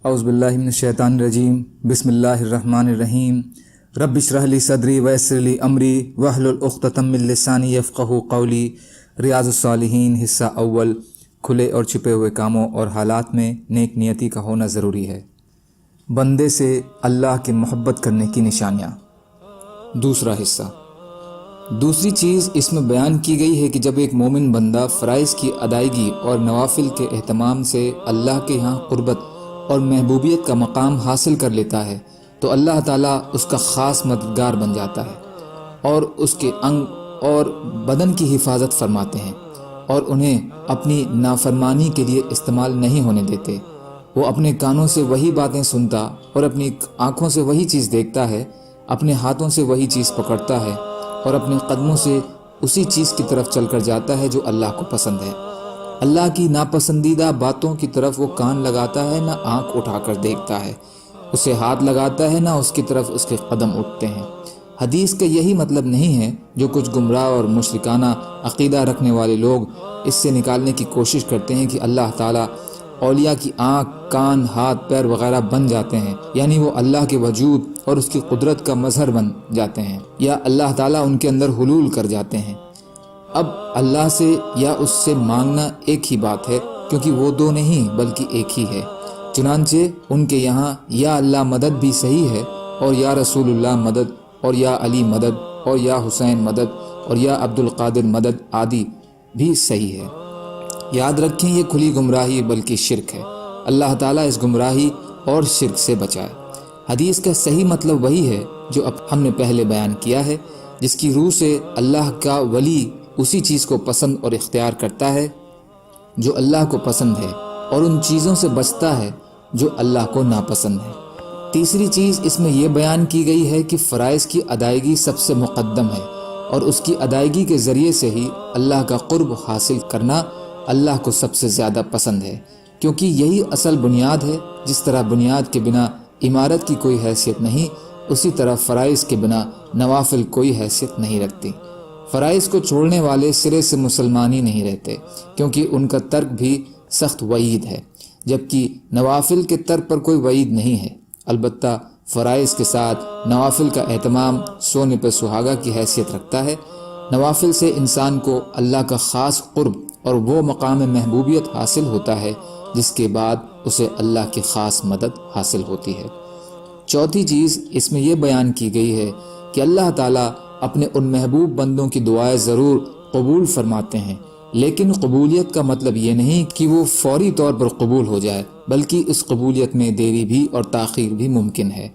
اعوذ باللہ من الشیطان الرجیم، بسم اللہ الرحمن الرحیم۔ رب اشرح لی صدری ویسر لی امری واحلل عقدۃ من لسانی یفقہوا قولی۔ ریاض الصالحین حصہ اول، کھلے اور چھپے ہوئے کاموں اور حالات میں نیک نیتی کا ہونا ضروری ہے۔ بندے سے اللہ کی محبت کرنے کی نشانیاں۔ دوسرا حصہ۔ دوسری چیز اس میں بیان کی گئی ہے کہ جب ایک مومن بندہ فرائض کی ادائیگی اور نوافل کے اہتمام سے اللہ کے ہاں قربت اور محبوبیت کا مقام حاصل کر لیتا ہے تو اللہ تعالیٰ اس کا خاص مددگار بن جاتا ہے اور اس کے انگ اور بدن کی حفاظت فرماتے ہیں اور انہیں اپنی نافرمانی کے لیے استعمال نہیں ہونے دیتے۔ وہ اپنے کانوں سے وہی باتیں سنتا اور اپنی آنکھوں سے وہی چیز دیکھتا ہے، اپنے ہاتھوں سے وہی چیز پکڑتا ہے اور اپنے قدموں سے اسی چیز کی طرف چل کر جاتا ہے جو اللہ کو پسند ہے۔ اللہ کی ناپسندیدہ باتوں کی طرف وہ کان لگاتا ہے نہ آنکھ اٹھا کر دیکھتا ہے، اسے ہاتھ لگاتا ہے نہ اس کی طرف اس کے قدم اٹھتے ہیں۔ حدیث کا یہی مطلب نہیں ہے جو کچھ گمراہ اور مشرکانہ عقیدہ رکھنے والے لوگ اس سے نکالنے کی کوشش کرتے ہیں کہ اللہ تعالیٰ اولیاء کی آنکھ، کان، ہاتھ، پیر وغیرہ بن جاتے ہیں، یعنی وہ اللہ کے وجود اور اس کی قدرت کا مظہر بن جاتے ہیں، یا اللہ تعالیٰ ان کے اندر حلول کر جاتے ہیں۔ اب اللہ سے یا اس سے مانگنا ایک ہی بات ہے، کیونکہ وہ دو نہیں بلکہ ایک ہی ہے۔ چنانچہ ان کے یہاں یا اللہ مدد بھی صحیح ہے اور یا رسول اللہ مدد اور یا علی مدد اور یا حسین مدد اور یا عبد القادر مدد آدی بھی صحیح ہے۔ یاد رکھیں یہ کھلی گمراہی بلکہ شرک ہے۔ اللہ تعالیٰ اس گمراہی اور شرک سے بچائے۔ حدیث کا صحیح مطلب وہی ہے جو اب ہم نے پہلے بیان کیا ہے، جس کی روح سے اللہ کا ولی اسی چیز کو پسند اور اختیار کرتا ہے جو اللہ کو پسند ہے اور ان چیزوں سے بچتا ہے جو اللہ کو ناپسند ہے۔ تیسری چیز اس میں یہ بیان کی گئی ہے کہ فرائض کی ادائیگی سب سے مقدم ہے اور اس کی ادائیگی کے ذریعے سے ہی اللہ کا قرب حاصل کرنا اللہ کو سب سے زیادہ پسند ہے، کیونکہ یہی اصل بنیاد ہے۔ جس طرح بنیاد کے بنا عمارت کی کوئی حیثیت نہیں، اسی طرح فرائض کے بنا نوافل کوئی حیثیت نہیں رکھتی۔ فرائض کو چھوڑنے والے سرے سے مسلمان ہی نہیں رہتے، کیونکہ ان کا ترک بھی سخت وعید ہے، جبکہ نوافل کے ترک پر کوئی وعید نہیں ہے۔ البتہ فرائض کے ساتھ نوافل کا اہتمام سونے پہ سہاگا کی حیثیت رکھتا ہے۔ نوافل سے انسان کو اللہ کا خاص قرب اور وہ مقام محبوبیت حاصل ہوتا ہے جس کے بعد اسے اللہ کی خاص مدد حاصل ہوتی ہے۔ چوتھی چیز اس میں یہ بیان کی گئی ہے کہ اللہ تعالیٰ اپنے ان محبوب بندوں کی دعائیں ضرور قبول فرماتے ہیں، لیکن قبولیت کا مطلب یہ نہیں کہ وہ فوری طور پر قبول ہو جائے، بلکہ اس قبولیت میں دیری بھی اور تاخیر بھی ممکن ہے۔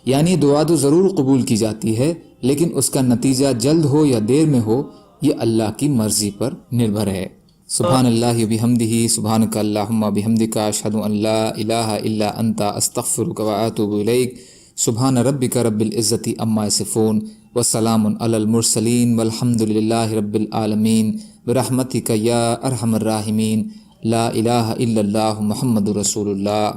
یعنی دعا تو ضرور قبول کی جاتی ہے، لیکن اس کا نتیجہ جلد ہو یا دیر میں ہو یہ اللہ کی مرضی پر نربھر ہے۔ سبحان اللہ و بحمدہ، سبحانک اللہم و بحمدک، اشہد ان لا الہ الا انت، استغفرک و اتوب الیک۔ سبحان ربک رب العزت عما یصفون وسلام علی المرسلین والحمد للہ رب العالمین، برحمتک یا ارحم الراحمین، لا الہ الا اللہ محمد رسول اللہ۔